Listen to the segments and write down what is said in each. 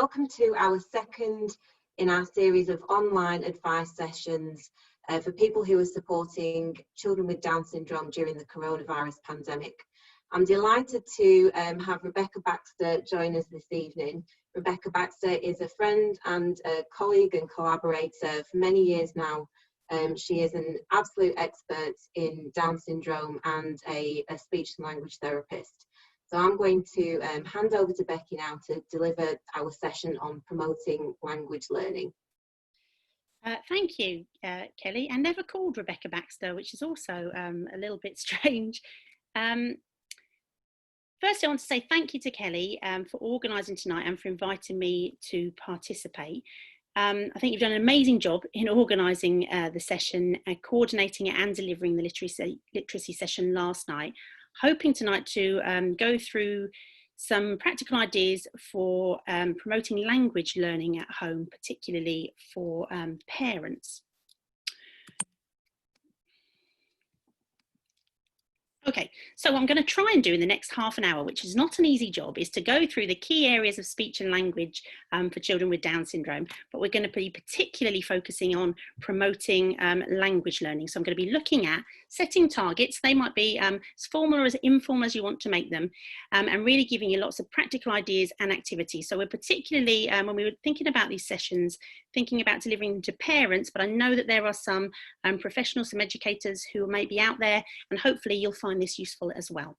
Welcome to our second in our series of online advice sessions for people who are supporting children with Down syndrome during the coronavirus pandemic. I'm delighted to have Rebecca Baxter join us this evening. Rebecca Baxter is a friend and a colleague and collaborator for many years now. She is an absolute expert in Down syndrome and a speech and language therapist. So I'm going to hand over to Becky now to deliver our session on promoting language learning. Thank you, Kelly. And never called Rebecca Baxter, which is also a little bit strange. First, I want to say thank you to Kelly for organising tonight and for inviting me to participate. I think you've done an amazing job in organising the session, coordinating it and delivering the literacy session last night. Hoping tonight to go through some practical ideas for promoting language learning at home, particularly for parents. Okay, so what I'm going to try and do in the next half an hour, which is not an easy job, is to go through the key areas of speech and language for children with Down syndrome, but we're going to be particularly focusing on promoting language learning. So I'm going to be looking at setting targets. They might be as formal or as informal as you want to make them, and really giving you lots of practical ideas and activities. So we're particularly, when we were thinking about these sessions, thinking about delivering them to parents, but I know that there are some professionals, some educators who may be out there, and hopefully you'll find this useful as well.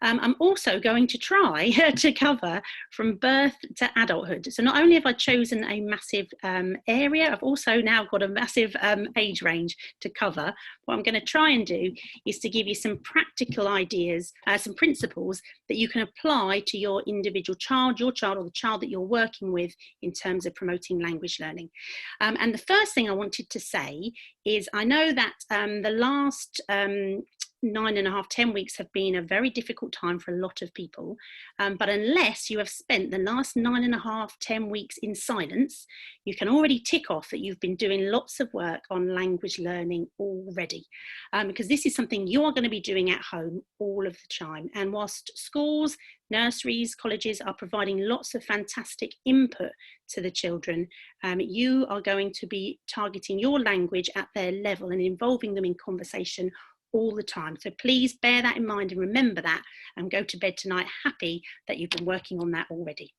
I'm also going to try to cover from birth to adulthood. So not only have I chosen a massive area, I've also now got a massive age range to cover. What I'm going to try and do is to give you some practical ideas, some principles that you can apply to your individual child, or the child that you're working with in terms of promoting language learning. And the first thing I wanted to say is I know that the last 9.5, 10 weeks have been a very difficult time for a lot of people. But unless you have spent the last 9.5, 10 weeks in silence, you can already tick off that you've been doing lots of work on language learning already. Because this is something you are going to be doing at home all of the time. And whilst schools, nurseries, colleges are providing lots of fantastic input to the children, you are going to be targeting your language at their level and involving them in conversation all the time. So please bear that in mind and remember that, and go to bed tonight happy that you've been working on that already.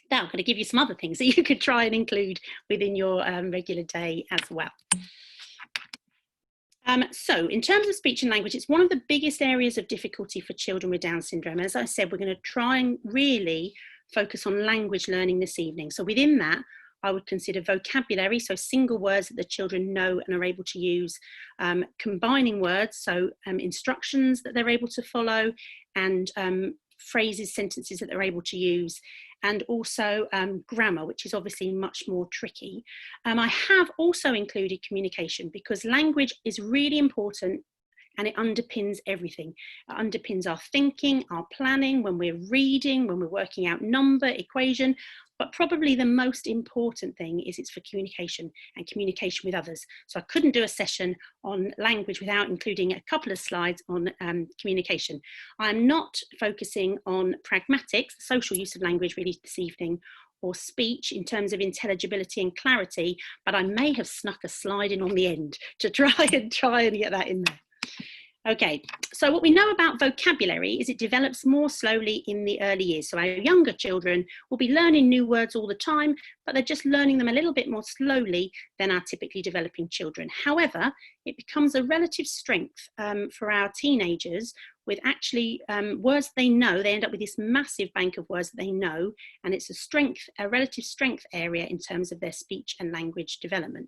Now I'm going to give you some other things that you could try and include within your regular day as well. So in terms of speech and language, it's one of the biggest areas of difficulty for children with Down syndrome. As I said, we're going to try and really focus on language learning this evening. So within that, I would consider vocabulary, so single words that the children know and are able to use, combining words, so instructions that they're able to follow, and phrases, sentences that they're able to use, and also grammar, which is obviously much more tricky. I have also included communication, because language is really important and it underpins everything. It underpins our thinking, our planning, when we're reading, when we're working out number, equation. But probably the most important thing is it's for communication and communication with others. So I couldn't do a session on language without including a couple of slides on communication. I'm not focusing on pragmatics, social use of language really this evening, or speech in terms of intelligibility and clarity, but I may have snuck a slide in on the end to try and get that in there. Okay, so what we know about vocabulary is it develops more slowly in the early years. So our younger children will be learning new words all the time, but they're just learning them a little bit more slowly than our typically developing children. However, it becomes a relative strength for our teenagers with actually words they know. They end up with this massive bank of words that they know, and it's a relative strength area in terms of their speech and language development.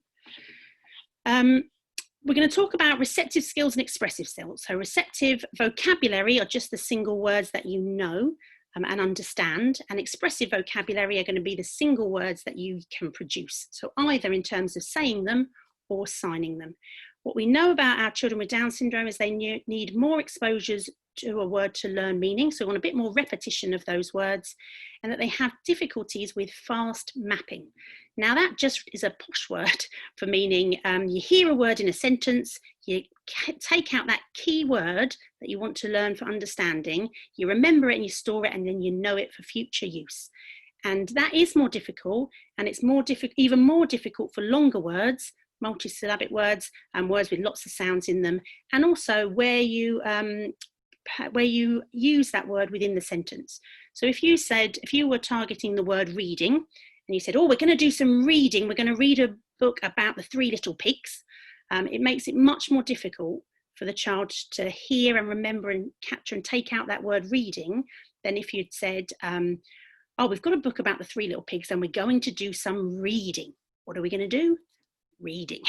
We're going to talk about receptive skills and expressive skills. So receptive vocabulary are just the single words that you know and understand, and expressive vocabulary are going to be the single words that you can produce. So either in terms of saying them or signing them. What we know about our children with Down syndrome is they need more exposures to a word to learn meaning, so we want a bit more repetition of those words, and that they have difficulties with fast mapping. Now that just is a posh word for meaning you hear a word in a sentence, you take out that key word that you want to learn for understanding, you remember it and you store it, and then you know it for future use. And that is more difficult, and it's even more difficult for longer words, multisyllabic words, and words with lots of sounds in them, and also where you use that word within the sentence. So if you were targeting the word reading, and you said, oh, we're going to do some reading, we're going to read a book about the Three Little Pigs, it makes it much more difficult for the child to hear and remember and capture and take out that word reading than if you'd said, oh, we've got a book about the Three Little Pigs and we're going to do some reading. What are we going to do? Reading.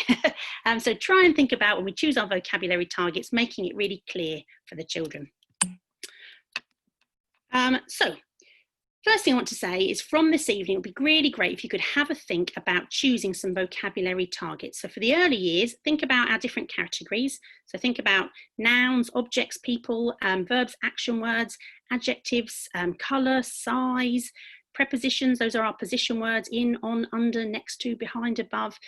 So try and think about, when we choose our vocabulary targets, making it really clear for the children. So first thing I want to say is, from this evening, it would be really great if you could have a think about choosing some vocabulary targets. So for the early years, think about our different categories. So think about nouns, objects, people, verbs, action words, adjectives, colour, size, prepositions. Those are our position words: in, on, under, next to, behind, above.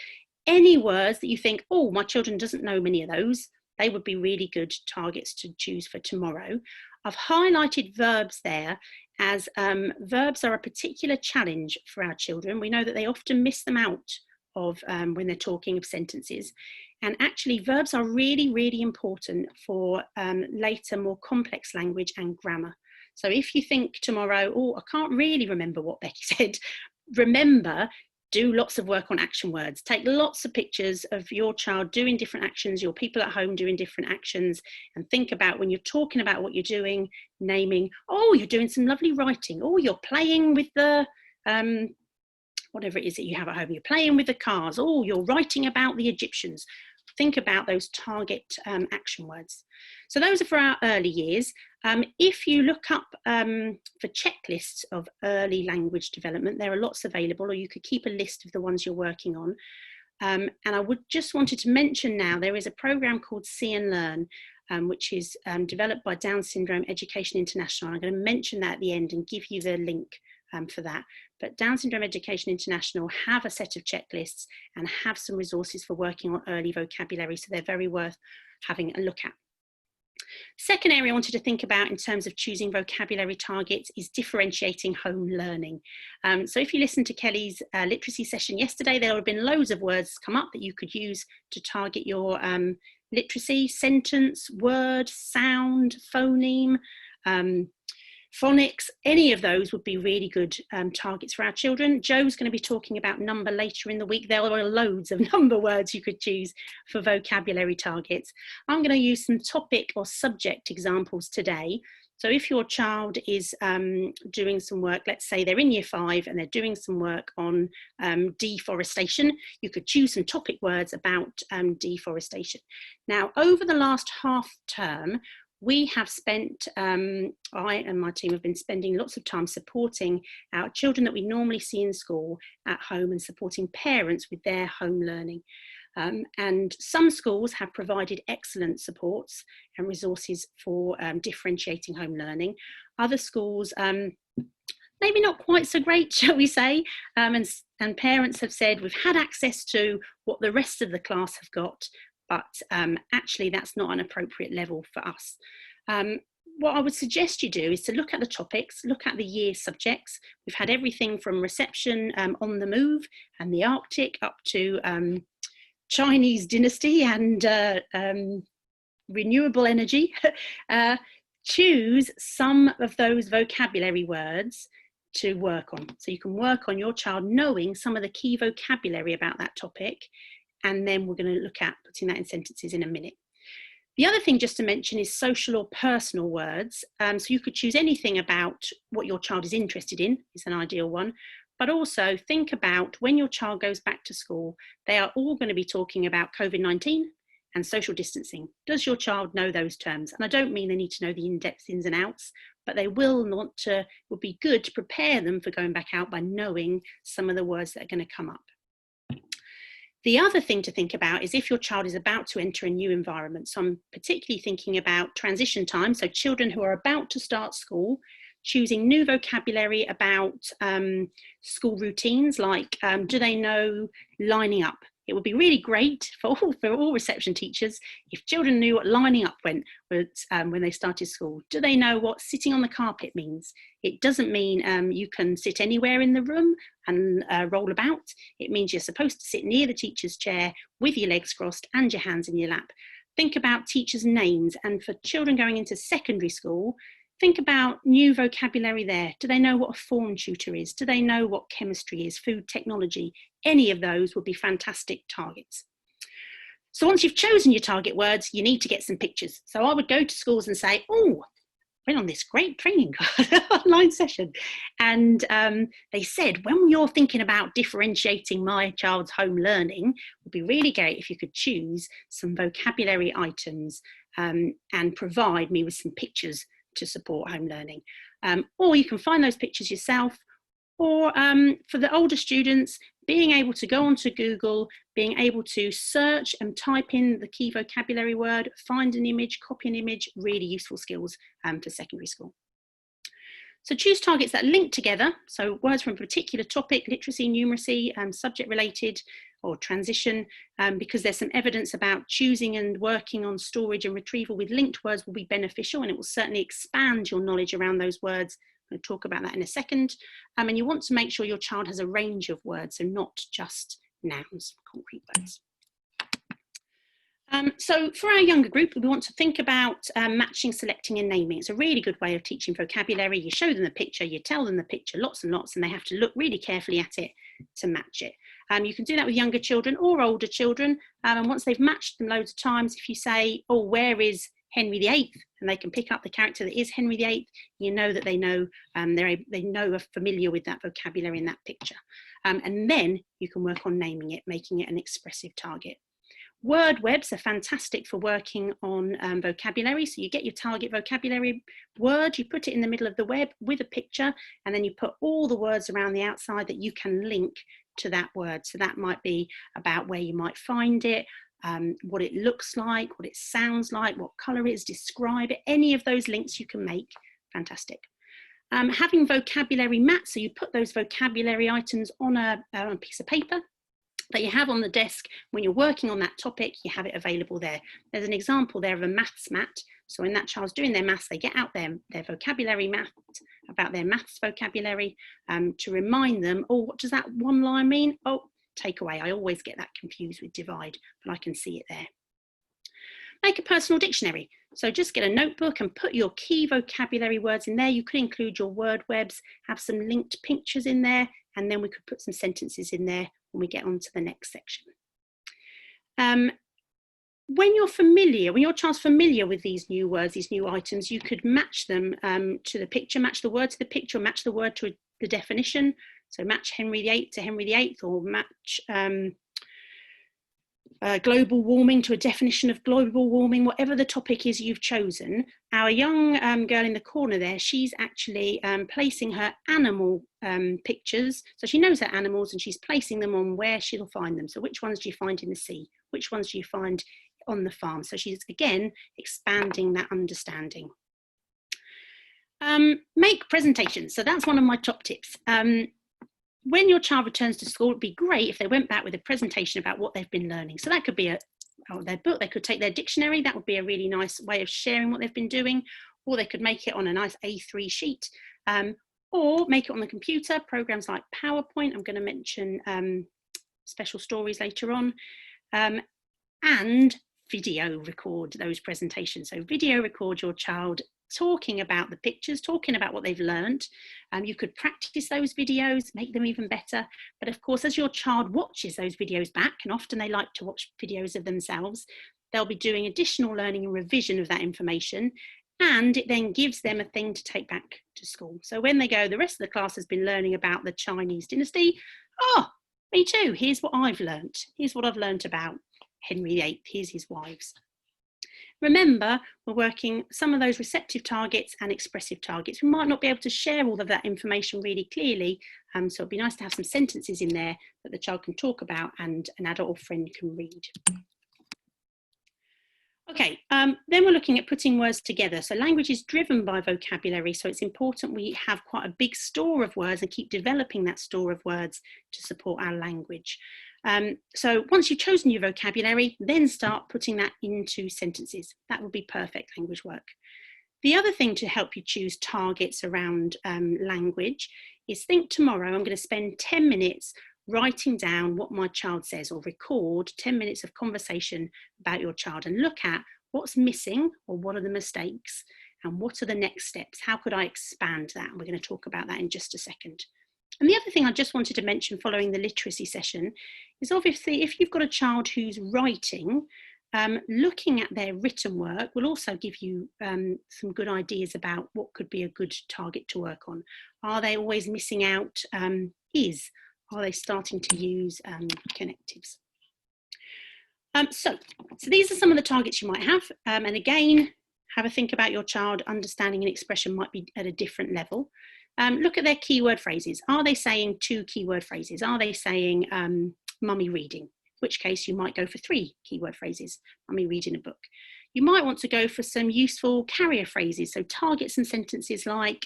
Any words that you think, oh, my children doesn't know many of those, they would be really good targets to choose for tomorrow. I've highlighted verbs there, as verbs are a particular challenge for our children. We know that they often miss them out of when they're talking of sentences. And actually, verbs are really, really important for later, more complex language and grammar. So if you think tomorrow, oh, I can't really remember what Becky said, remember, do lots of work on action words. Take lots of pictures of your child doing different actions, your people at home doing different actions, and think about, when you're talking about what you're doing, naming, oh, you're doing some lovely writing, oh, you're playing with the, whatever it is that you have at home, you're playing with the cars, oh, you're writing about the Egyptians. Think about those target action words. So those are for our early years. If you look up for checklists of early language development, there are lots available, or you could keep a list of the ones you're working on. And I would just wanted to mention now, there is a program called See and Learn, which is developed by Down Syndrome Education International. I'm going to mention that at the end and give you the link for that. But Down Syndrome Education International have a set of checklists and have some resources for working on early vocabulary, so they're very worth having a look at. Second area I wanted to think about in terms of choosing vocabulary targets is differentiating home learning. So if you listened to Kelly's literacy session yesterday, there have been loads of words come up that you could use to target your literacy: sentence, word, sound, phoneme, phonics. Any of those would be really good targets for our children. Joe's going to be talking about number later in the week. There are loads of number words you could choose for vocabulary targets. I'm going to use some topic or subject examples today. So if your child is doing some work, let's say they're in year 5 and they're doing some work on deforestation, you could choose some topic words about deforestation. Now, over the last half term, we have spent, I and my team have been spending lots of time supporting our children that we normally see in school at home, and supporting parents with their home learning. And some schools have provided excellent supports and resources for differentiating home learning. Other schools, maybe not quite so great, shall we say, and parents have said, we've had access to what the rest of the class have got, but actually that's not an appropriate level for us. What I would suggest you do is to look at the topics, look at the year subjects. We've had everything from reception on the move and the Arctic up to Chinese dynasty and renewable energy. Choose some of those vocabulary words to work on. So you can work on your child knowing some of the key vocabulary about that topic, and then we're going to look at putting that in sentences in a minute. The other thing just to mention is social or personal words. So you could choose anything about what your child is interested in, is an ideal one. But also think about when your child goes back to school, they are all going to be talking about COVID-19 and social distancing. Does your child know those terms? And I don't mean they need to know the in-depth ins and outs, but they will want to, it would be good to prepare them for going back out by knowing some of the words that are going to come up. The other thing to think about is if your child is about to enter a new environment. So I'm particularly thinking about transition time. So children who are about to start school, choosing new vocabulary about school routines, like do they know lining up? It would be really great for all reception teachers if children knew what lining up meant when they started school. Do they know what sitting on the carpet means? It doesn't mean you can sit anywhere in the room and roll about. It means you're supposed to sit near the teacher's chair with your legs crossed and your hands in your lap. Think about teachers' names, and for children going into secondary school, think about new vocabulary there. Do they know what a form tutor is? Do they know what chemistry is, food technology? Any of those would be fantastic targets. So once you've chosen your target words, you need to get some pictures. So I would go to schools and say, oh, went on this great training online session. And they said, when you're thinking about differentiating my child's home learning, it would be really great if you could choose some vocabulary items and provide me with some pictures to support home learning. Or you can find those pictures yourself, or for the older students, being able to go onto Google, being able to search and type in the key vocabulary word, find an image, copy an image, really useful skills for secondary school. So choose targets that link together, so words from a particular topic, literacy, numeracy, subject related, or transition, because there's some evidence about choosing and working on storage and retrieval with linked words will be beneficial, and it will certainly expand your knowledge around those words. I'm going to talk about that in a second. And you want to make sure your child has a range of words, so not just nouns, concrete words. So for our younger group, we want to think about matching, selecting and naming. It's a really good way of teaching vocabulary. You show them the picture, you tell them the picture lots and lots, and they have to look really carefully at it to match it. You can do that with younger children or older children. And once they've matched them loads of times, if you say, oh, where is Henry VIII? And they can pick up the character that is Henry VIII, you know that they know, are familiar with that vocabulary in that picture. And then you can work on naming it, making it an expressive target. Word webs are fantastic for working on vocabulary. So you get your target vocabulary word, you put it in the middle of the web with a picture, and then you put all the words around the outside that you can link to that word. So that might be about where you might find it, what it looks like, what it sounds like, what colour it is, describe it. Any of those links you can make, fantastic. Having vocabulary mats, so you put those vocabulary items on a piece of paper that you have on the desk. When you're working on that topic, you have it available there. There's an example there of a maths mat. So when that child's doing their maths, they get out their vocabulary mat about their maths vocabulary to remind them, oh, what does that one line mean? Oh, take away. I always get that confused with divide, but I can see it there. Make a personal dictionary. So just get a notebook and put your key vocabulary words in there. You could include your word webs, have some linked pictures in there, and then we could put some sentences in there when we get on to the next section. When your child's familiar with these new words, these new items, you could match them to the picture, match the word to the picture, match the word to the definition. So match Henry VIII to Henry VIII, or match global warming to a definition of global warming, whatever the topic is you've chosen. Our young girl in the corner there, she's actually placing her animal pictures. So she knows her animals and she's placing them on where she'll find them. So which ones do you find in the sea? Which ones do you find on the farm? So she's, again, expanding that understanding. Make presentations. So that's one of my top tips. When your child returns to school, it'd be great if they went back with a presentation about what they've been learning. So that could be their book, they could take their dictionary, that would be a really nice way of sharing what they've been doing, or they could make it on a nice A3 sheet, or make it on the computer, programs like PowerPoint. I'm going to mention special stories later on, and video record those presentations. So video record your child talking about the pictures, talking about what they've learned. You could practice those videos, make them even better. But of course, as your child watches those videos back, and often they like to watch videos of themselves, they'll be doing additional learning and revision of that information. And it then gives them a thing to take back to school. So when they go, the rest of the class has been learning about the Chinese dynasty. Oh, me too. Here's what I've learned. Here's what I've learned about Henry VIII. Here's his wives. Remember, we're working some of those receptive targets and expressive targets. We might not be able to share all of that information really clearly, so it'd be nice to have some sentences in there that the child can talk about and an adult or friend can read. Okay, then we're looking at putting words together. So language is driven by vocabulary, so it's important we have quite a big store of words and keep developing that store of words to support our language. So once you've chosen your vocabulary, then start putting that into sentences. That would be perfect language work. The other thing to help you choose targets around language is think tomorrow I'm going to spend 10 minutes writing down what my child says, or record 10 minutes of conversation about your child and look at what's missing or what are the mistakes and what are the next steps. How could I expand that? And we're going to talk about that in just a second. And the other thing I just wanted to mention following the literacy session is obviously if you've got a child who's writing, looking at their written work will also give you some good ideas about what could be a good target to work on. Are they always missing out is? Are they starting to use connectives? So these are some of the targets you might have. And again, have a think about your child. Understanding and expression might be at a different level. Look at their keyword phrases. Are they saying 2 keyword phrases? Are they saying mummy reading? In which case you might go for 3 keyword phrases, mummy reading a book. You might want to go for some useful carrier phrases. So target some sentences like,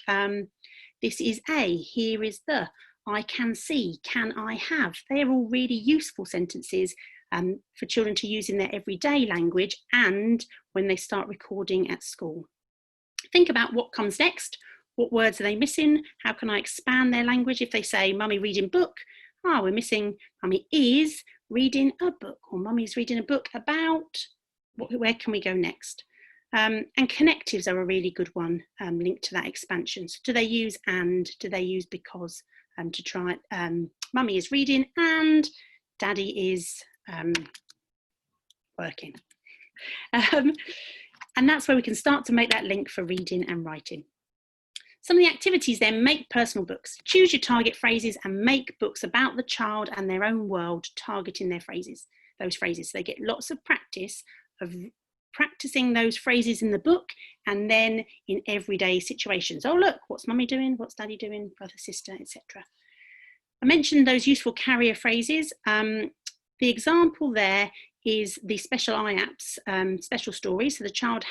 this is a, here is the, I can see, can I have. They're all really useful sentences for children to use in their everyday language and when they start recording at school. Think about what comes next. What words are they missing? How can I expand their language? If they say mummy reading book, we're missing mummy is reading a book, or mummy's reading a book about, where can we go next? And connectives are a really good one linked to that expansion. So do they use and, do they use because to try, mummy is reading and daddy is working. And that's where we can start to make that link for reading and writing. Some of the activities then: make personal books. Choose your target phrases and make books about the child and their own world, targeting their phrases, those phrases. So they get lots of practice of practicing those phrases in the book and then in everyday situations. Oh, look, what's mummy doing? What's daddy doing? Brother, sister, etc. I mentioned those useful carrier phrases. The example there is the special IAPS special story. So this child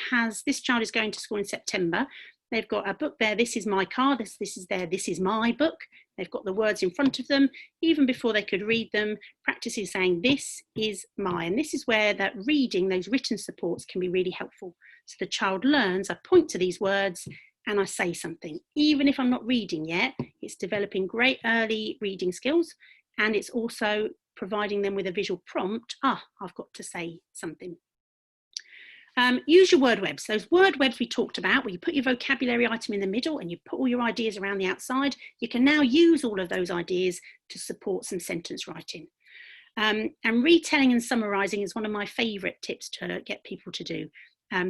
is going to school in September. They've got a book there, this is my car, this is their, this is my book. They've got the words in front of them. Even before they could read them, practicing saying, this is mine. This is where that reading, those written supports can be really helpful. So the child learns, I point to these words and I say something. Even if I'm not reading yet, it's developing great early reading skills, and it's also providing them with a visual prompt. I've got to say something. Use your word webs. Those word webs we talked about, where you put your vocabulary item in the middle and you put all your ideas around the outside. You can now use all of those ideas to support some sentence writing. And retelling and summarising is one of my favourite tips to get people to do.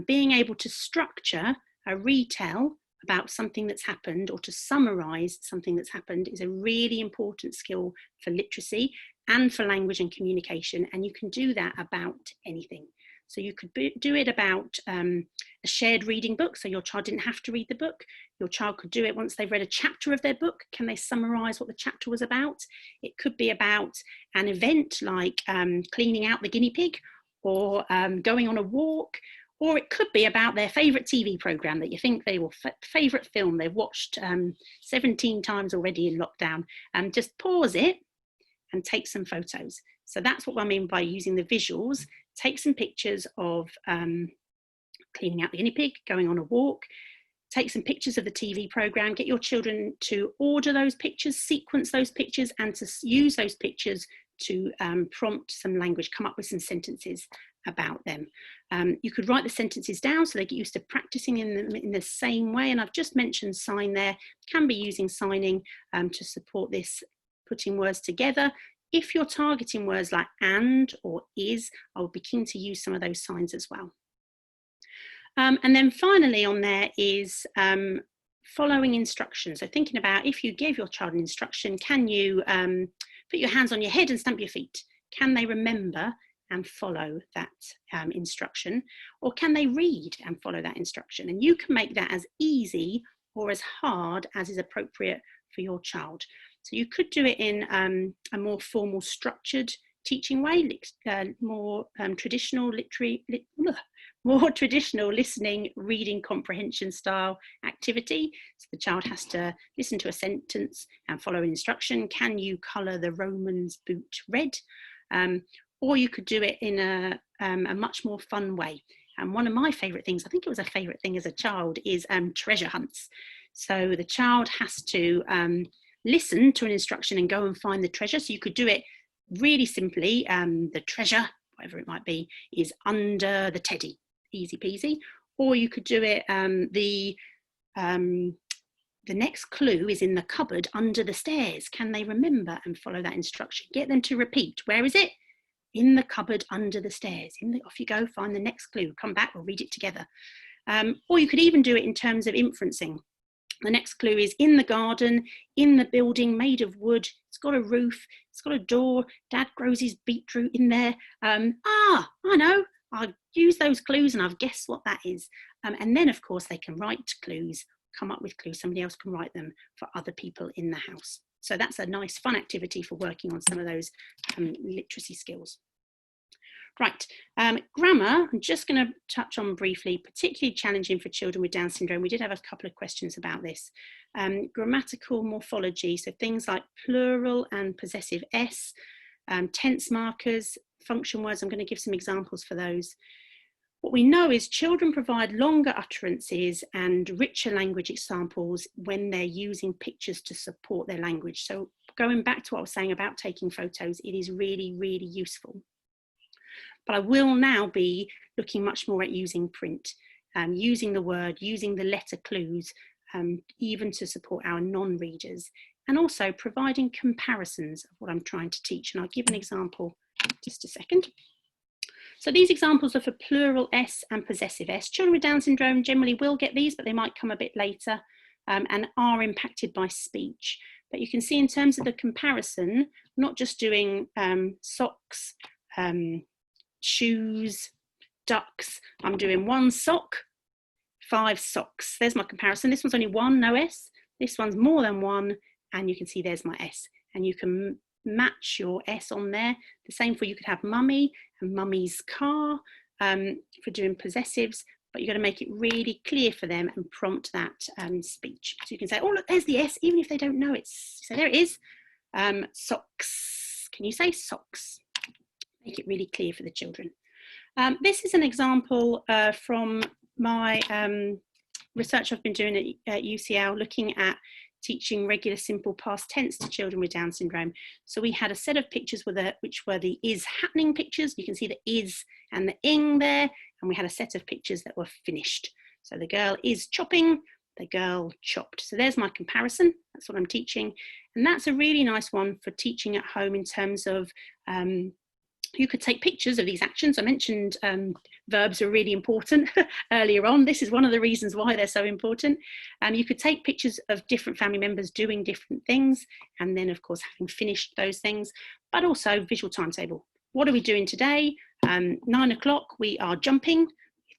Being able to structure a retell about something that's happened, or to summarise something that's happened, is a really important skill for literacy and for language and communication. And you can do that about anything. So you could do it about a shared reading book, so your child didn't have to read the book. Your child could do it once they've read a chapter of their book. Can they summarise what the chapter was about? It could be about an event like cleaning out the guinea pig, or going on a walk, or it could be about their favourite TV programme that you think they will, favourite film they've watched 17 times already in lockdown. Just pause it and take some photos. So that's what I mean by using the visuals. Take some pictures of cleaning out the guinea pig, going on a walk. Take some pictures of the TV programme. Get your children to order those pictures, sequence those pictures, and to use those pictures to prompt some language, come up with some sentences about them. You could write the sentences down so they get used to practicing in the same way. And I've just mentioned sign there. Can be using signing to support this, putting words together. If you're targeting words like and or is, I would be keen to use some of those signs as well. And then finally on there is following instructions. So thinking about, if you gave your child an instruction, can you put your hands on your head and stamp your feet? Can they remember and follow that instruction? Or can they read and follow that instruction? And you can make that as easy or as hard as is appropriate for your child. So you could do it in a more formal, structured teaching way, more traditional more traditional listening, reading comprehension style activity. So the child has to listen to a sentence and follow an instruction. Can you colour the Roman's boot red? Or you could do it in a much more fun way. And one of my favourite things, I think it was a favourite thing as a child, is treasure hunts. So the child has to listen to an instruction and go and find the treasure. So you could do it really simply. The treasure, whatever it might be, is under the teddy. Easy peasy. Or you could do it, the next clue is in the cupboard under the stairs. Can they remember and follow that instruction? Get them to repeat. Where is it? In the cupboard under the stairs. Off you go, find the next clue. Come back, we'll read it together. Or you could even do it in terms of inferencing. The next clue is in the garden, in the building made of wood. It's got a roof, it's got a door. Dad grows his beetroot in there. I know. I'll use those clues and I've guessed what that is. And then, of course, they can write clues, come up with clues. Somebody else can write them for other people in the house. So that's a nice fun activity for working on some of those literacy skills. Right, grammar, I'm just going to touch on briefly, particularly challenging for children with Down syndrome. We did have a couple of questions about this. Grammatical morphology, so things like plural and possessive S, tense markers, function words. I'm going to give some examples for those. What we know is children provide longer utterances and richer language examples when they're using pictures to support their language. So going back to what I was saying about taking photos, it is really, really useful. But I will now be looking much more at using print, using the word, using the letter clues, even to support our non-readers, and also providing comparisons of what I'm trying to teach. And I'll give an example just a second. So these examples are for plural S and possessive S. Children with Down syndrome generally will get these, but they might come a bit later and are impacted by speech. But you can see in terms of the comparison, I'm not just doing socks, shoes, ducks. I'm doing 1 sock, 5 socks. There's my comparison. This one's only 1, no S. This one's more than 1, and you can see there's my S. And you can match your S on there. The same for, you could have mummy and mummy's car for doing possessives, but you've got to make it really clear for them and prompt that speech. So you can say, oh, look, there's the S, even if they don't know it. So there it is. Socks. Can you say socks? Make it really clear for the children. This is an example from my research I've been doing at UCL, looking at teaching regular simple past tense to children with Down syndrome. So we had a set of pictures which were the is happening pictures. You can see the is and the ing there, and we had a set of pictures that were finished. So the girl is chopping, the girl chopped. So there's my comparison. That's what I'm teaching. And that's a really nice one for teaching at home in terms of you could take pictures of these actions. I mentioned verbs are really important earlier on. This is one of the reasons why they're so important. You could take pictures of different family members doing different things, and then of course having finished those things, but also visual timetable. What are we doing today? 9 o'clock we are jumping,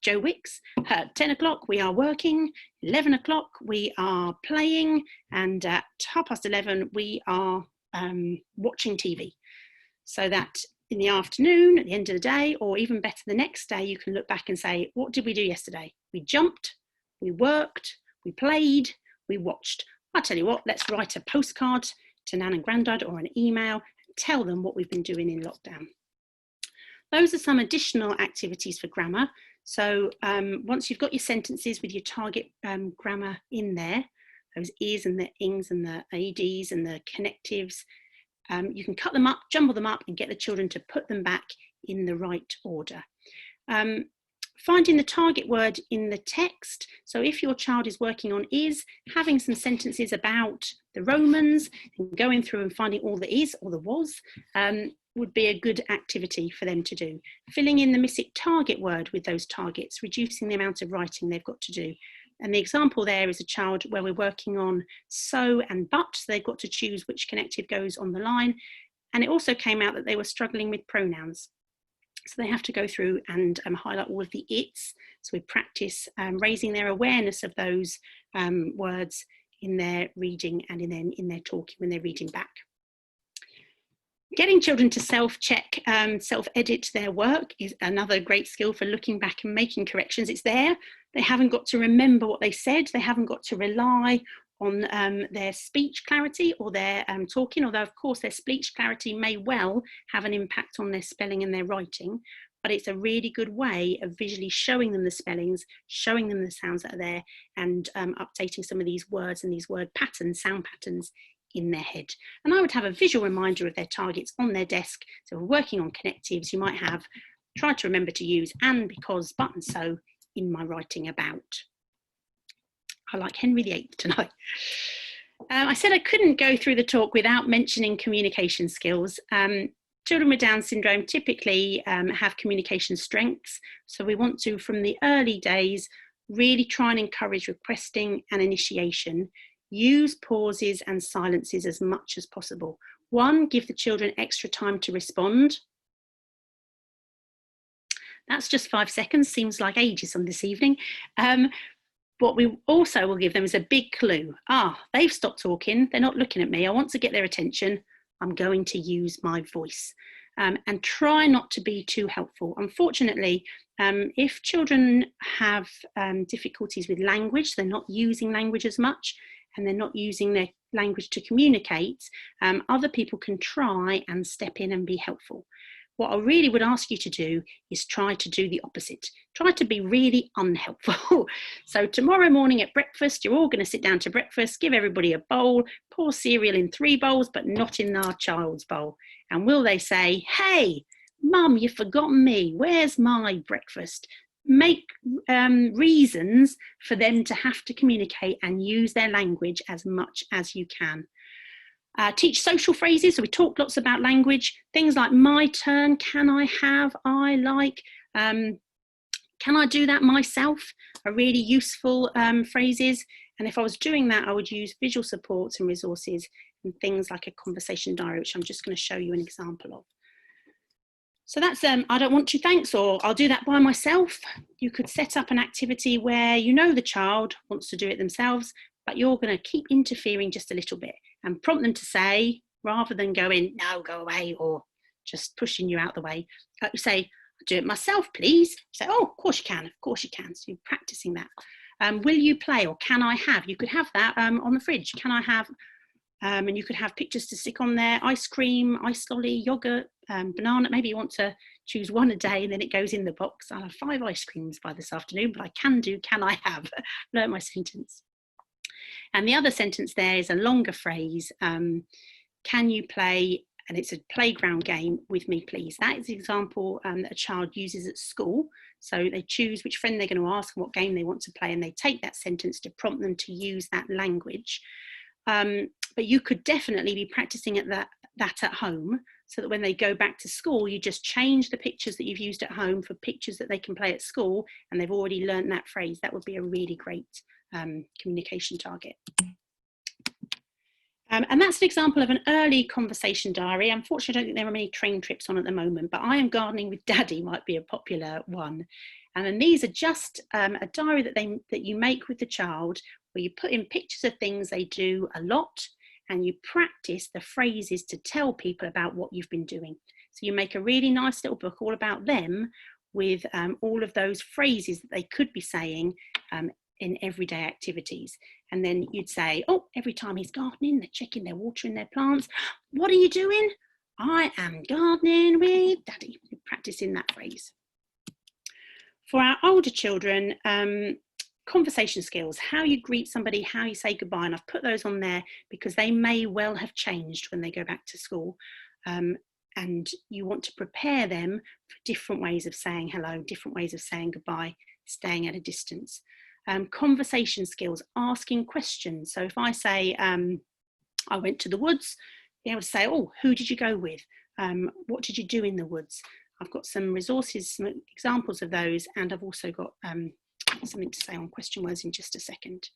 Joe Wicks. 10 o'clock we are working. 11 o'clock we are playing, and at 11:30 we are watching TV. So that in the afternoon, at the end of the day, or even better the next day, you can look back and say, what did we do yesterday? We jumped, we worked, we played, we watched. I tell you what, let's write a postcard to Nan and Grandad or an email and tell them what we've been doing in lockdown. Those are some additional activities for grammar. So once you've got your sentences with your target grammar in there, those is and the ings and the ads and the connectives, you can cut them up, jumble them up, and get the children to put them back in the right order. Finding the target word in the text. So if your child is working on is, having some sentences about the Romans and going through and finding all the is or the was would be a good activity for them to do. Filling in the missing target word with those targets, reducing the amount of writing they've got to do. And the example there is a child where we're working on so and but, so they've got to choose which connective goes on the line. And it also came out that they were struggling with pronouns. So they have to go through and highlight all of the it's. So we practice raising their awareness of those words in their reading and then in their talking when they're reading back. Getting children to self-check, self-edit their work is another great skill for looking back and making corrections. It's there. They haven't got to remember what they said. They haven't got to rely on their speech clarity or their talking, although of course their speech clarity may well have an impact on their spelling and their writing, but it's a really good way of visually showing them the spellings, showing them the sounds that are there, and updating some of these words and these word patterns, sound patterns in their head. And I would have a visual reminder of their targets on their desk. So we're working on connectives, you might have, try to remember to use and, because, but, and so in my writing about. I like Henry VIII tonight. I said I couldn't go through the talk without mentioning communication skills. Children with Down syndrome typically have communication strengths. So we want to, from the early days, really try and encourage requesting and initiation. Use pauses and silences as much as possible. One, give the children extra time to respond. That's just 5 seconds, seems like ages on this evening. What we also will give them is a big clue. They've stopped talking, they're not looking at me, I want to get their attention, I'm going to use my voice. And try not to be too helpful. Unfortunately, if children have difficulties with language, they're not using language as much, and they're not using their language to communicate, other people can try and step in and be helpful. What I really would ask you to do is try to do the opposite. Try to be really unhelpful. So tomorrow morning at breakfast, you're all going to sit down to breakfast, give everybody a bowl, pour cereal in 3 bowls, but not in our child's bowl. And will they say, hey, Mum, you've forgotten me, where's my breakfast? Make reasons for them to have to communicate and use their language as much as you can. Teach social phrases. So we talk lots about language, things like my turn, can I have, I like, can I do that myself, are really useful phrases. And if I was doing that, I would use visual supports and resources and things like a conversation diary, which I'm just going to show you an example of. So that's I don't want to, thanks, or I'll do that by myself. You could set up an activity where you know the child wants to do it themselves, but you're going to keep interfering just a little bit and prompt them to say, rather than going, no, go away, or just pushing you out the way. You say, I'll do it myself, please. You say, oh, of course you can, of course you can. So you're practicing that. Will you play, or can I have? You could have that on the fridge. Can I have? And you could have pictures to stick on there, ice cream, ice lolly, yogurt, banana. Maybe you want to choose one a day and then it goes in the box. I'll have 5 ice creams by this afternoon, but I can do, can I have? Learn my sentence. And the other sentence there is a longer phrase. Can you play, and it's a playground game with me, please. That is the example that a child uses at school. So they choose which friend they're going to ask and what game they want to play, and they take that sentence to prompt them to use that language. But you could definitely be practicing that at home, so that when they go back to school, you just change the pictures that you've used at home for pictures that they can play at school, and they've already learned that phrase. That would be a really great communication target. And that's an example of an early conversation diary. Unfortunately, I don't think there are many train trips on at the moment, but I Am Gardening with Daddy might be a popular one. And then these are just a diary that you make with the child, where you put in pictures of things they do a lot, and you practice the phrases to tell people about what you've been doing. So you make a really nice little book all about them, with all of those phrases that they could be saying in everyday activities. And then you'd say, oh, every time he's gardening, they're checking, they're watering their plants. What are you doing? I am gardening with Daddy. You're practicing that phrase. For our older children, conversation skills, how you greet somebody, how you say goodbye, and I've put those on there because they may well have changed when they go back to school. And you want to prepare them for different ways of saying hello, different ways of saying goodbye, staying at a distance. Conversation skills, asking questions. So if I say, I went to the woods, be able to say, oh, who did you go with? What did you do in the woods? I've got some resources, some examples of those, and I've also got something to say on question words in just a second.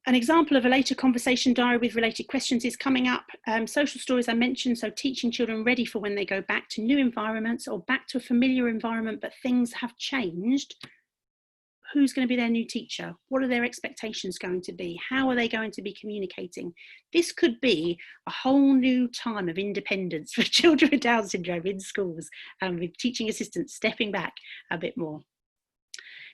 An example of a later conversation diary with related questions is coming up. Social stories I mentioned, so teaching children ready for when they go back to new environments or back to a familiar environment, but things have changed. who's going to be their new teacher? What are their expectations going to be? How are they going to be communicating? This could be a whole new time of independence for children with Down syndrome in schools, and with teaching assistants stepping back a bit more.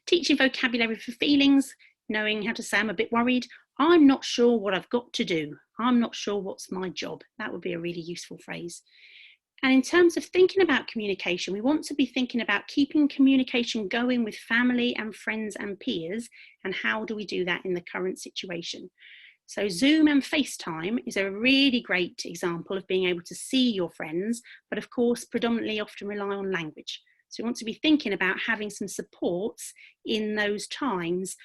Teaching vocabulary for feelings, knowing how to say I'm a bit worried, I'm not sure what I've got to do, I'm not sure what's my job. That would be a really useful phrase. And in terms of thinking about communication, we want to be thinking about keeping communication going with family and friends and peers, and how do we do that in the current situation. So Zoom and FaceTime is a really great example of being able to see your friends, but of course predominantly often rely on language. So we want to be thinking about having some supports in those times.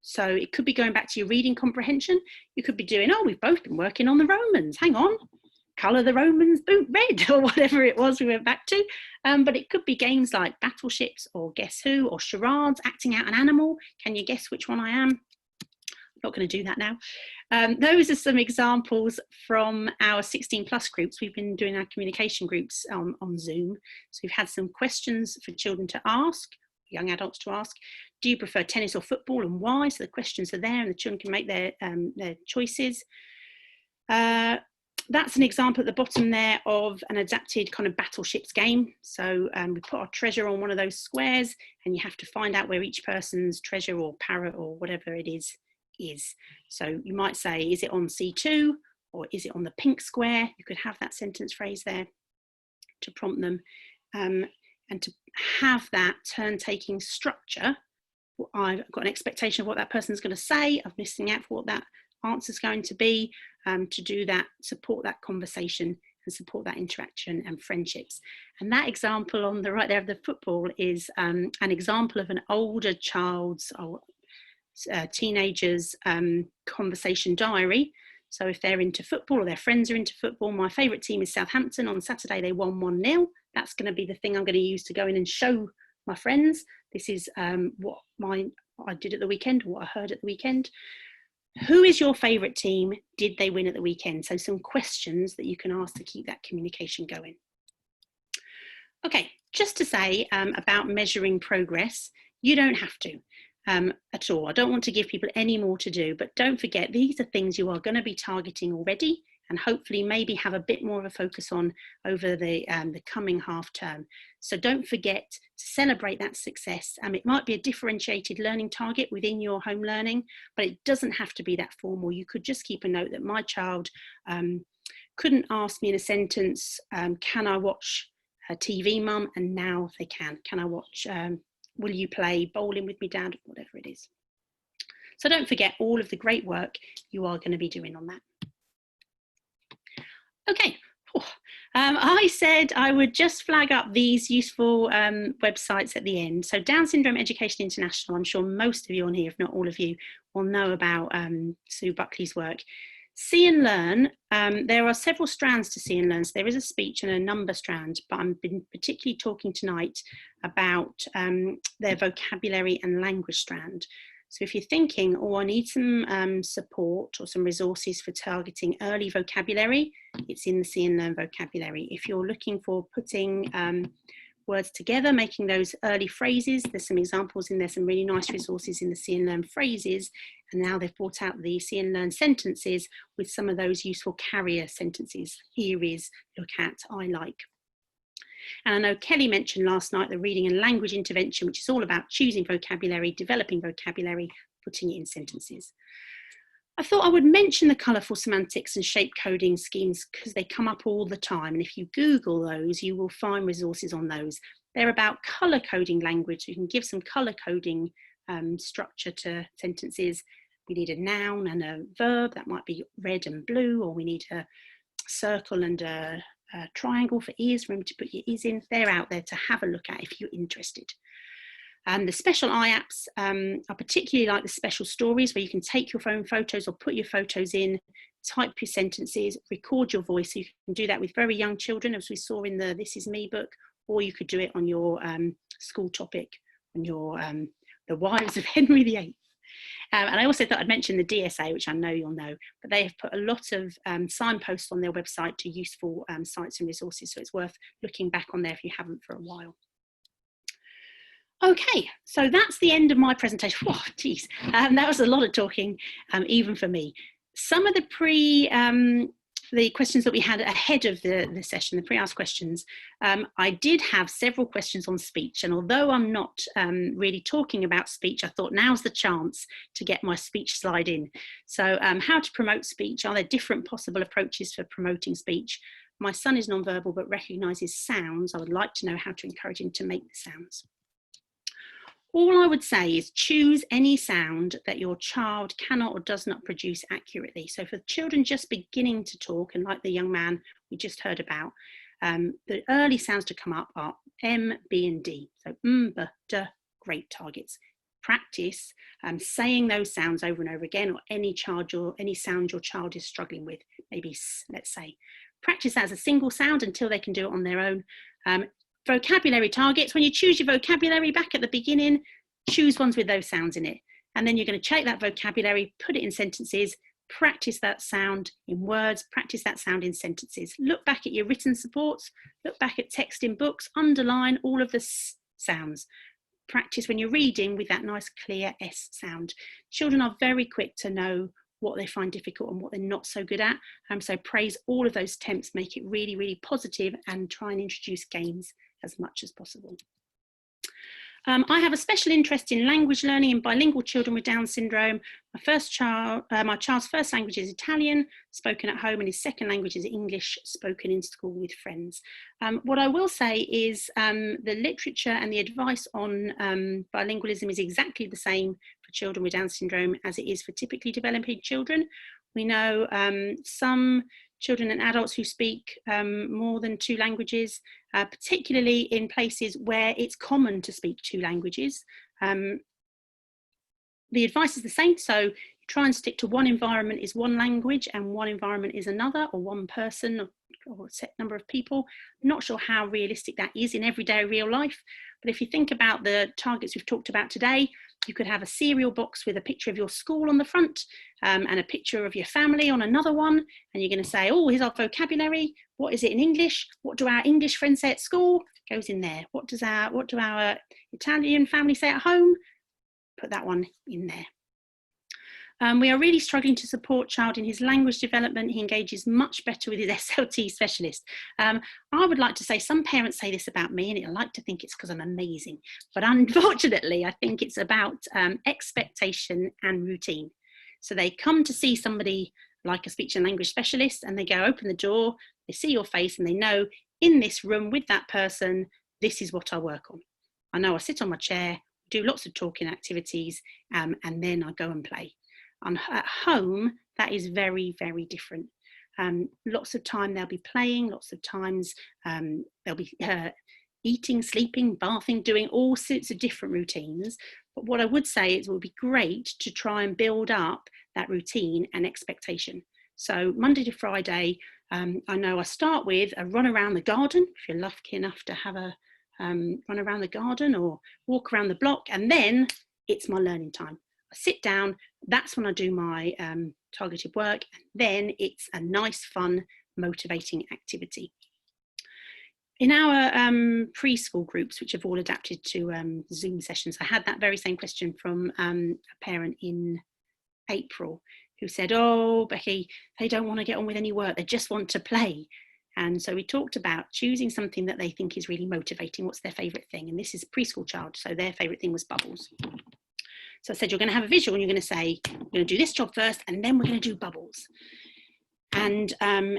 So it could be going back to your reading comprehension. You could be doing, oh, we've both been working on the Romans, hang on, colour the Romans boot red, or whatever it was we went back to. But it could be games like Battleships or Guess Who or charades, acting out an animal. Can you guess which one I am? I'm not going to do that now. Those are some examples from our 16 plus groups. We've been doing our communication groups on Zoom. So we've had some questions for children to ask, young adults to ask. Do you prefer tennis or football, and why? So the questions are there and the children can make their choices. That's an example at the bottom there of an adapted kind of Battleships game. So we put our treasure on one of those squares, and you have to find out where each person's treasure or parrot or whatever it is. So you might say, is it on C2 or is it on the pink square? You could have that sentence phrase there to prompt them. And to have that turn-taking structure, I've got an expectation of what that person's going to say. I'm listening out for what that answer is going to be, to do that, support that conversation and support that interaction and friendships. And that example on the right there of the football is an example of an older child's or teenager's conversation diary. So if they're into football or their friends are into football, my favourite team is Southampton. On Saturday they won 1-0. That's going to be the thing I'm going to use to go in and show my friends. This is what I did at the weekend, or what I heard at the weekend. Who is your favourite team? Did they win at the weekend? So some questions that you can ask to keep that communication going. Okay, just to say about measuring progress, you don't have to. At all. I don't want to give people any more to do, but don't forget, these are things you are going to be targeting already, and hopefully maybe have a bit more of a focus on over the coming half term. So don't forget to celebrate that success. It might be a differentiated learning target within your home learning, but it doesn't have to be that formal. You could just keep a note that my child couldn't ask me in a sentence, can I watch TV, mum? And now they can. Can I watch will you play bowling with me, Dad? Whatever it is. So don't forget all of the great work you are going to be doing on that. Okay. I said I would just flag up these useful websites at the end. So Down Syndrome Education International, I'm sure most of you on here, if not all of you, will know about Sue Buckley's work. See and Learn, there are several strands to See and Learn. So there is a speech and a number strand, but I've been particularly talking tonight about their vocabulary and language strand. So if you're thinking, oh, I need some support or some resources for targeting early vocabulary, it's in the See and Learn vocabulary. If you're looking for putting words together, making those early phrases, there's some examples in there, some really nice resources in the See and Learn phrases. And now they've brought out the See and Learn sentences with some of those useful carrier sentences. Here is, look at, I like. And I know Kelly mentioned last night the reading and language intervention, which is all about choosing vocabulary, developing vocabulary, putting it in sentences. I thought I would mention the colourful semantics and shape coding schemes because they come up all the time. And if you Google those, you will find resources on those. They're about colour coding language. You can give some colour coding structure to sentences. We need a noun and a verb. That might be red and blue, or we need a circle and a triangle for ears, room to put your ears in. They're out there to have a look at if you're interested. The special iApps, I particularly like the special stories where you can take your phone photos or put your photos in, type your sentences, record your voice. So you can do that with very young children, as we saw in the This Is Me book, or you could do it on your school topic, on your The Wives of Henry VIII. And I also thought I'd mention the DSA, which I know you'll know, but they have put a lot of signposts on their website to useful sites and resources. So it's worth looking back on there if you haven't for a while. Okay, so that's the end of my presentation. Oh, geez, that was a lot of talking, even for me. Some of the questions that we had ahead of the session, the pre-asked questions, I did have several questions on speech, and although I'm not really talking about speech, I thought now's the chance to get my speech slide in. So how to promote speech? Are there different possible approaches for promoting speech? My son is nonverbal but recognises sounds. I would like to know how to encourage him to make the sounds. All I would say is choose any sound that your child cannot or does not produce accurately. So for children just beginning to talk, and like the young man we just heard about, the early sounds to come up are M, B, and D. So B, D, great targets. Practice saying those sounds over and over again, or any sound your child is struggling with, maybe S, let's say. Practice that as a single sound until they can do it on their own. Vocabulary targets, when you choose your vocabulary back at the beginning, choose ones with those sounds in it. And then you're going to check that vocabulary, put it in sentences, practice that sound in words, practice that sound in sentences. Look back at your written supports, look back at text in books, underline all of the sounds. Practice when you're reading with that nice clear S sound. Children are very quick to know what they find difficult and what they're not so good at. So praise all of those attempts, make it really, really positive, and try and introduce games as much as possible. I have a special interest in language learning in bilingual children with Down syndrome. My child's first language is Italian, spoken at home, and his second language is English, spoken in school with friends. What I will say is the literature and the advice on bilingualism is exactly the same for children with Down syndrome as it is for typically developing children. We know some children and adults who speak more than 2 languages, particularly in places where it's common to speak 2 languages. The advice is the same, so you try and stick to one environment is one language and one environment is another, or one person or a set number of people. I'm not sure how realistic that is in everyday real life, but if you think about the targets we've talked about today, you could have a cereal box with a picture of your school on the front and a picture of your family on another one. And you're going to say, oh, here's our vocabulary. What is it in English? What do our English friends say at school? Goes in there. What do our Italian family say at home? Put that one in there. We are really struggling to support child in his language development. He engages much better with his SLT specialist. I would like to say, some parents say this about me, and I like to think it's because I'm amazing. But unfortunately, I think it's about expectation and routine. So they come to see somebody like a speech and language specialist, and they go, open the door, they see your face, and they know in this room with that person, this is what I work on. I know I sit on my chair, do lots of talking activities, and then I go and play. At home, that is very, very different. Lots of time they'll be playing, lots of times they'll be eating, sleeping, bathing, doing all sorts of different routines. But what I would say is it would be great to try and build up that routine and expectation. So Monday to Friday, I know I start with a run around the garden, if you're lucky enough to have a run around the garden or walk around the block, and then it's my learning time. I sit down, that's when I do my targeted work, and then it's a nice, fun, motivating activity. In our preschool groups, which have all adapted to Zoom sessions, I had that very same question from a parent in April who said, oh, Becky, they don't want to get on with any work, they just want to play. And so we talked about choosing something that they think is really motivating. What's their favourite thing? And this is a preschool child, so their favourite thing was bubbles. So I said, you're going to have a visual and you're going to say, we're going to do this job first and then we're going to do bubbles. And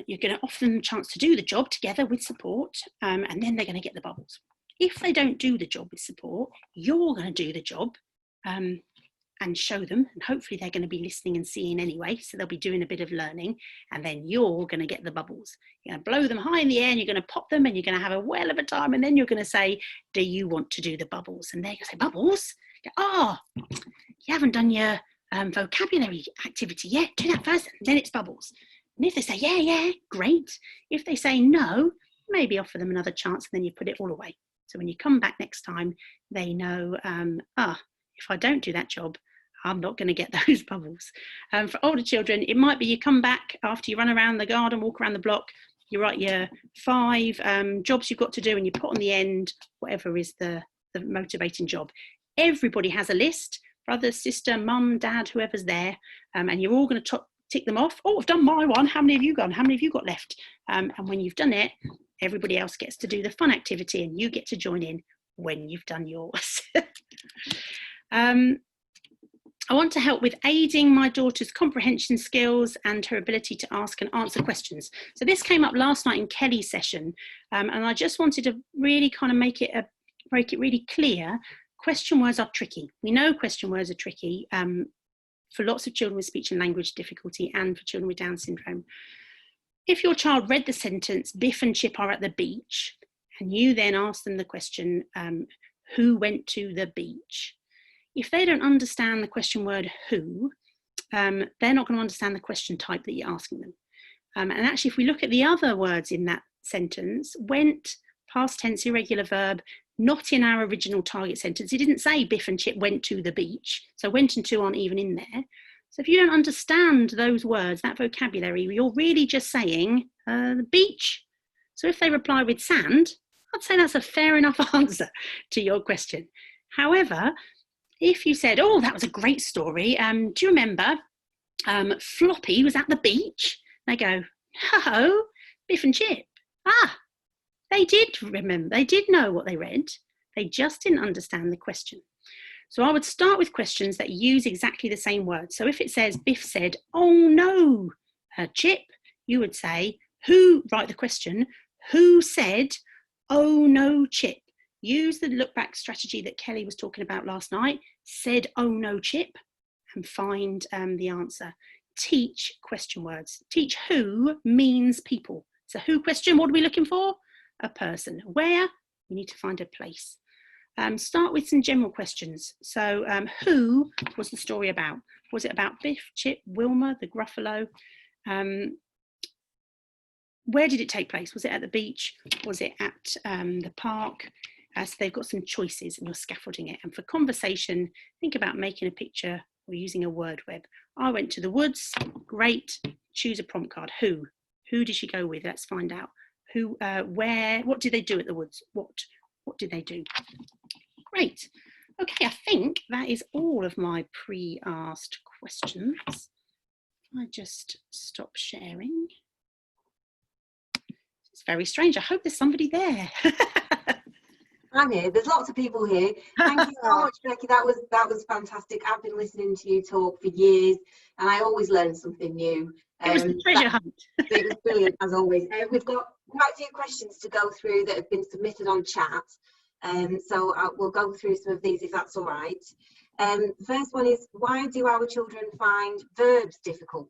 you're going to offer them a chance to do the job together with support, and then they're going to get the bubbles. If they don't do the job with support, you're going to do the job and show them, and hopefully they're going to be listening and seeing anyway, so they'll be doing a bit of learning, and then you're going to get the bubbles. You're going to blow them high in the air and you're going to pop them and you're going to have a whale of a time, and then you're going to say, do you want to do the bubbles? And they're going to say, bubbles? Oh, you haven't done your vocabulary activity yet, do that first, and then it's bubbles. And if they say, yeah, great. If they say no, maybe offer them another chance, and then you put it all away. So when you come back next time, they know, if I don't do that job, I'm not going to get those bubbles. For older children, it might be you come back after you run around the garden, walk around the block, you write your 5 jobs you've got to do, and you put on the end whatever is the the motivating job. Everybody has a list, brother, sister, mum, dad, whoever's there, and you're all going to tick them off. Oh, I've done my one. How many have you done? How many have you got left? And when you've done it, everybody else gets to do the fun activity and you get to join in when you've done yours. I want to help with aiding my daughter's comprehension skills and her ability to ask and answer questions. So this came up last night in Kelly's session, and I just wanted to really kind of make it really clear. Question words are tricky. We know question words are tricky for lots of children with speech and language difficulty and for children with Down syndrome. If your child read the sentence, Biff and Chip are at the beach, and you then ask them the question, who went to the beach? If they don't understand the question word who, they're not going to understand the question type that you're asking them. And actually, if we look at the other words in that sentence, went, past tense, irregular verb, not in our original target sentence. It didn't say Biff and Chip went to the beach. So went and to aren't even in there. So if you don't understand those words, that vocabulary, you're really just saying the beach. So if they reply with sand, I'd say that's a fair enough answer to your question. However, if you said, oh, that was a great story. Do you remember Floppy was at the beach? They go, no, Biff and Chip. Ah, they did remember. They did know what they read. They just didn't understand the question. So I would start with questions that use exactly the same words. So if it says, Biff said, oh no, Chip, you would say, write the question, who said, oh no, Chip? Use the look back strategy that Kelly was talking about last night, said, oh no, Chip, and find the answer. Teach question words. Teach who means people. So who question, what are we looking for? A person. Where? We need to find a place. Start with some general questions. So who was the story about? Was it about Biff, Chip, Wilma, the Gruffalo? Where did it take place? Was it at the beach? Was it at the park? So they've got some choices and you're scaffolding it. And for conversation, think about making a picture or using a word web. I went to the woods. Great. Choose a prompt card. Who? Who did she go with? Let's find out. Who, where, what did they do at the woods? What did they do? Great. Okay, I think that is all of my pre-asked questions. I just stop sharing. It's very strange. I hope there's somebody there. I'm here. There's lots of people here. Thank you so much, Becky. That was fantastic. I've been listening to you talk for years, and I always learn something new. It was a treasure hunt. It was brilliant, as always. We've got quite a few questions to go through that have been submitted on chat. So we'll go through some of these if that's all right. The first one is, why do our children find verbs difficult?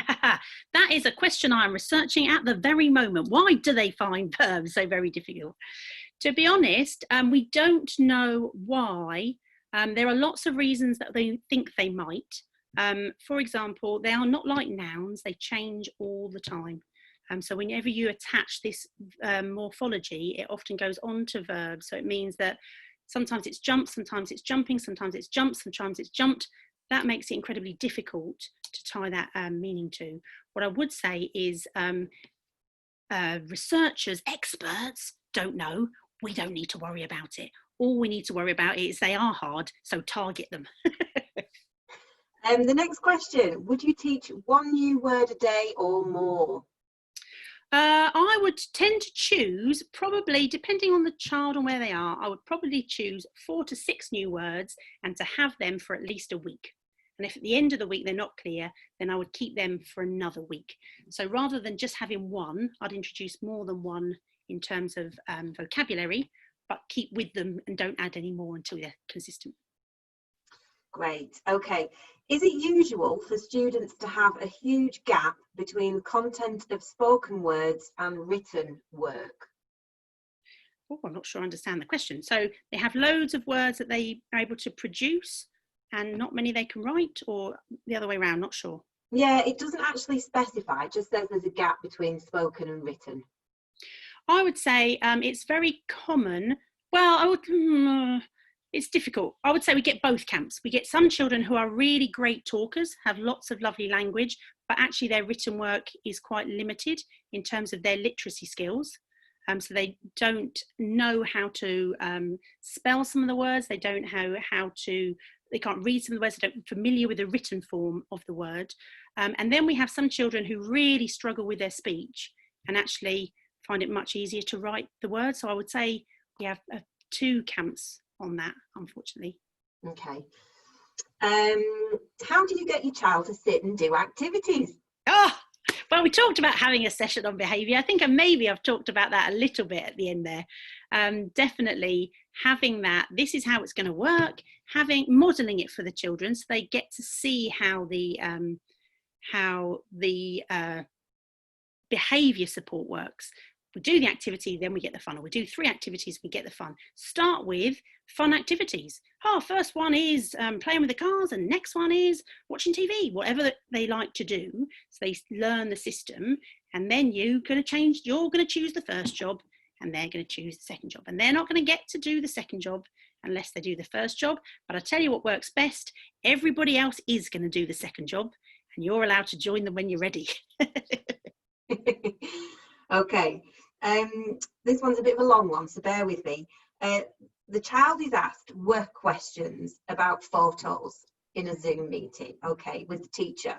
That is a question I'm researching at the very moment. Why do they find verbs so very difficult? To be honest, we don't know why. There are lots of reasons that they think they might. For example, they are not like nouns. They change all the time. So whenever you attach this morphology, it often goes on to verbs. So it means that sometimes it's jumped, sometimes it's jumping, sometimes it's jumped, sometimes it's jumped. That makes it incredibly difficult to tie that meaning to. What I would say is researchers, experts don't know. We don't need to worry about it. All we need to worry about is they are hard, so target them. The next question, would you teach one new word a day or more? I would tend to choose, probably depending on the child and where they are, I would probably choose 4 to 6 new words and to have them for at least a week. And if at the end of the week they're not clear, then I would keep them for another week. So rather than just having one, I'd introduce more than one in terms of vocabulary, but keep with them and don't add any more until they're consistent. Great. Okay. Is it usual for students to have a huge gap between the content of spoken words and written work? Oh, I'm not sure I understand the question. So they have loads of words that they are able to produce and not many they can write, or the other way around, not sure. Yeah, it doesn't actually specify. It just says there's a gap between spoken and written. I would say it's very common. Well, it's difficult. I would say we get both camps. We get some children who are really great talkers, have lots of lovely language, but actually their written work is quite limited in terms of their literacy skills. So they don't know how to spell some of the words. They don't know how to, they can't read some of the words. They don't familiar with the written form of the word. And then we have some children who really struggle with their speech and actually find it much easier to write the words. So I would say we have two camps on that, unfortunately. Okay. How do you get your child to sit and do activities? Oh, well, we talked about having a session on behaviour. I think maybe I've talked about that a little bit at the end there. Definitely having that, this is how it's going to work, modelling it for the children so they get to see how the behaviour support works. We do the activity, then we get the fun. Or we do 3 activities, we get the fun. Start with fun activities. First one is playing with the cars, and next one is watching TV, whatever they like to do. So they learn the system, and then you're going to choose the first job, and they're going to choose the second job. And they're not going to get to do the second job unless they do the first job. But I tell you what works best, everybody else is going to do the second job, and you're allowed to join them when you're ready. Okay, this one's a bit of a long one, so bear with me. The child is asked work questions about photos in a Zoom meeting, okay, with the teacher,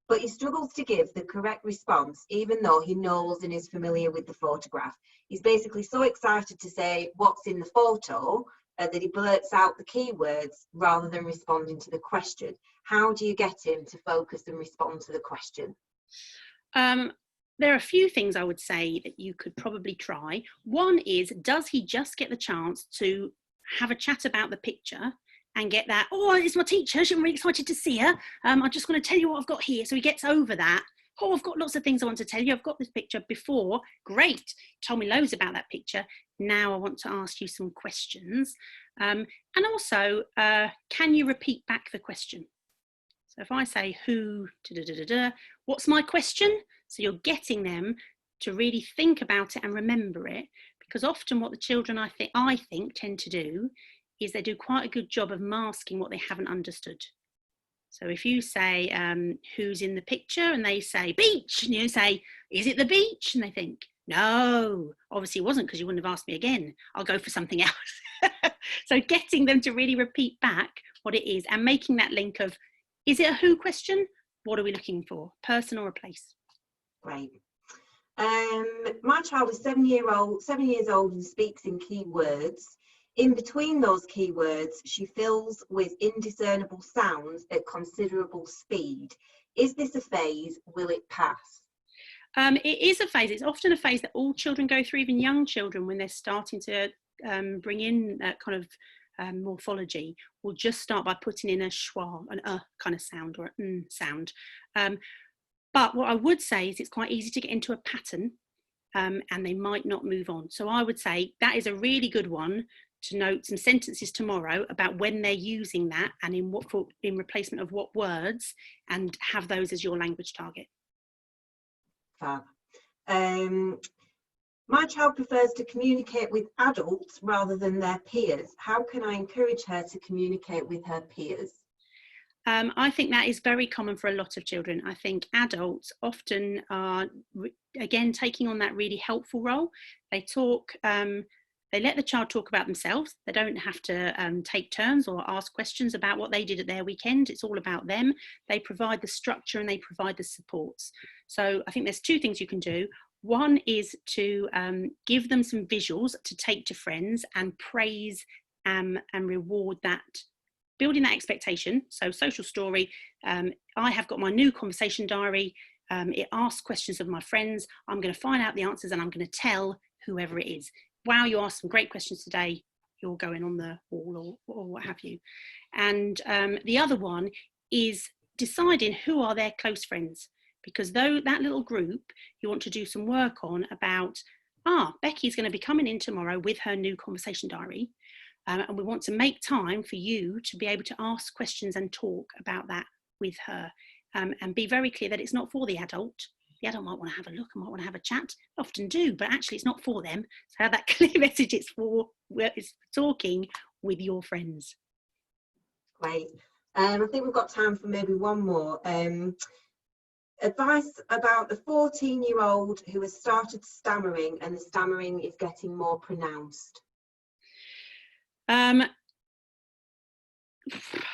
but he struggles to give the correct response, even though he knows and is familiar with the photograph. He's basically so excited to say what's in the photo that he blurts out the keywords rather than responding to the question. How do you get him to focus and respond to the question? There are a few things I would say that you could probably try. One is, does he just get the chance to have a chat about the picture and get that, oh, it's my teacher, I'm really excited to see her. I'm just going to tell you what I've got here. So he gets over that. Oh, I've got lots of things I want to tell you. I've got this picture before. Great. Told me loads about that picture. Now I want to ask you some questions. And also, can you repeat back the question? So if I say who, what's my question? So you're getting them to really think about it and remember it, because often what the children I think tend to do is they do quite a good job of masking what they haven't understood. So if you say who's in the picture and they say beach, and you say, is it the beach? And they think, no, obviously it wasn't, because you wouldn't have asked me again. I'll go for something else. So getting them to really repeat back what it is and making that link of, is it a who question? What are we looking for? Person or a place? Great. My child is 7 years old and speaks in key words. In between those keywords, she fills with indiscernible sounds at considerable speed. Is this a phase? Will it pass? It is a phase. It's often a phase that all children go through, even young children, when they're starting to bring in that kind of morphology, will just start by putting in a schwa, an kind of sound, or an sound. But what I would say is it's quite easy to get into a pattern, and they might not move on. So I would say that is a really good one to note some sentences tomorrow about when they're using that and in replacement of what words, and have those as your language target. Fab. My child prefers to communicate with adults rather than their peers. How can I encourage her to communicate with her peers? I think that is very common for a lot of children. I think adults often are, again, taking on that really helpful role. They talk, they let the child talk about themselves. They don't have to take turns or ask questions about what they did at their weekend. It's all about them. They provide the structure and they provide the supports. So I think there's 2 things you can do. One is to give them some visuals to take to friends and praise and reward that, building that expectation. So social story, I have got my new conversation diary. It asks questions of my friends. I'm going to find out the answers and I'm going to tell whoever it is. Wow, you asked some great questions today. You're going on the wall or what have you. And the other one is deciding who are their close friends. Because though that little group you want to do some work on about, Becky's going to be coming in tomorrow with her new conversation diary. And we want to make time for you to be able to ask questions and talk about that with her, and be very clear that it's not for the adult. The adult might want to have a look and might want to have a chat, often do, but actually it's not for them. So have that clear message, it's for talking with your friends. Great. I think we've got time for maybe one more. advice about the 14-year-old who has started stammering and the stammering is getting more pronounced.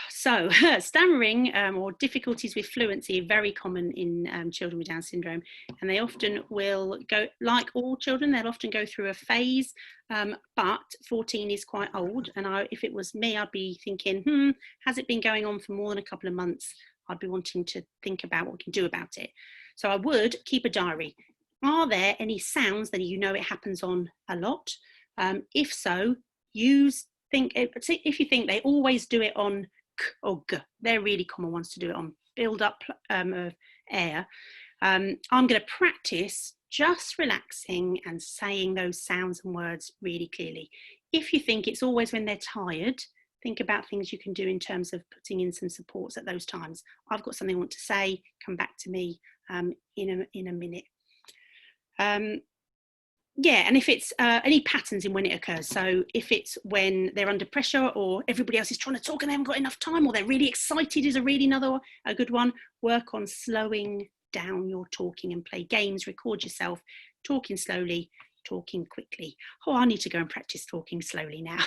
So stammering or difficulties with fluency are very common in children with Down syndrome, and they often will go, like all children, they'll often go through a phase, but 14 is quite old, and if it was me, I'd be thinking, has it been going on for more than a couple of months? I'd be wanting to think about what we can do about it. So I would keep a diary. Are there any sounds that you know it happens on a lot? If so, if you think they always do it on k or g, they're really common ones to do it on, build up of air. I'm going to practice just relaxing and saying those sounds and words really clearly. If you think it's always when they're tired, think about things you can do in terms of putting in some supports at those times. I've got something I want to say, come back to me in a minute. Yeah, and if it's any patterns in when it occurs, so if it's when they're under pressure or everybody else is trying to talk and they haven't got enough time, or they're really excited is a good one. Work on slowing down your talking and play games, record yourself talking slowly, talking quickly. Oh, I need to go and practice talking slowly now.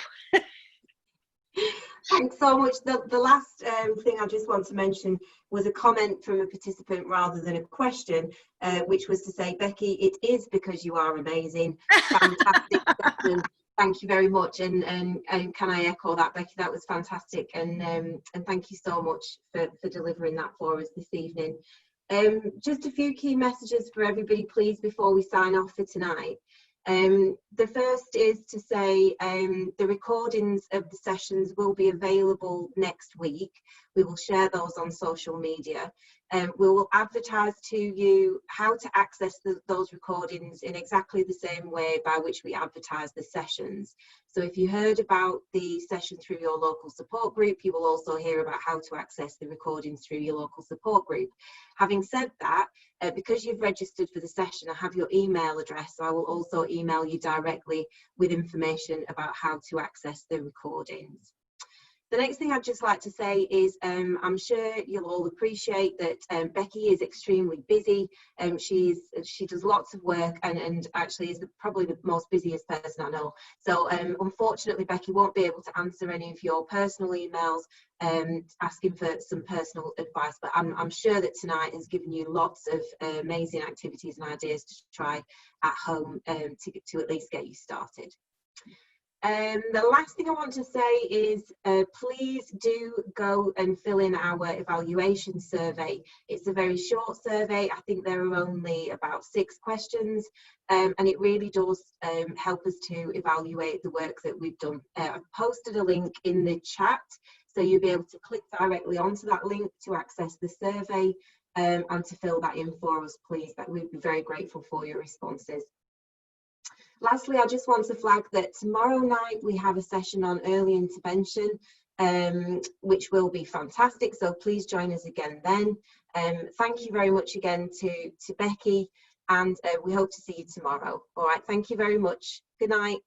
Thanks so much. The last thing I just want to mention was a comment from a participant rather than a question, which was to say, Becky, it is because you are amazing. Fantastic session. Thank you very much. And can I echo that, Becky? That was fantastic. And thank you so much for delivering that for us this evening. Just a few key messages for everybody, please, before we sign off for tonight. The first is to say the recordings of the sessions will be available next week. We will share those on social media. We will advertise to you how to access those recordings in exactly the same way by which we advertise the sessions. So if you heard about the session through your local support group, you will also hear about how to access the recordings through your local support group. Having said that, because you've registered for the session, I have your email address, so I will also email you directly with information about how to access the recordings. The next thing I'd just like to say is I'm sure you'll all appreciate that Becky is extremely busy. She does lots of work and actually is probably the most busiest person I know. So unfortunately, Becky won't be able to answer any of your personal emails asking for some personal advice, but I'm sure that tonight has given you lots of amazing activities and ideas to try at home to at least get you started. The last thing I want to say is please do go and fill in our evaluation survey. It's a very short survey. I think there are only about 6 questions and it really does help us to evaluate the work that we've done. I've posted a link in the chat, so you'll be able to click directly onto that link to access the survey and to fill that in for us, please. That we'd be very grateful for your responses. Lastly, I just want to flag that tomorrow night we have a session on early intervention, which will be fantastic. So please join us again then. Thank you very much again to Becky, and we hope to see you tomorrow. All right, thank you very much. Good night.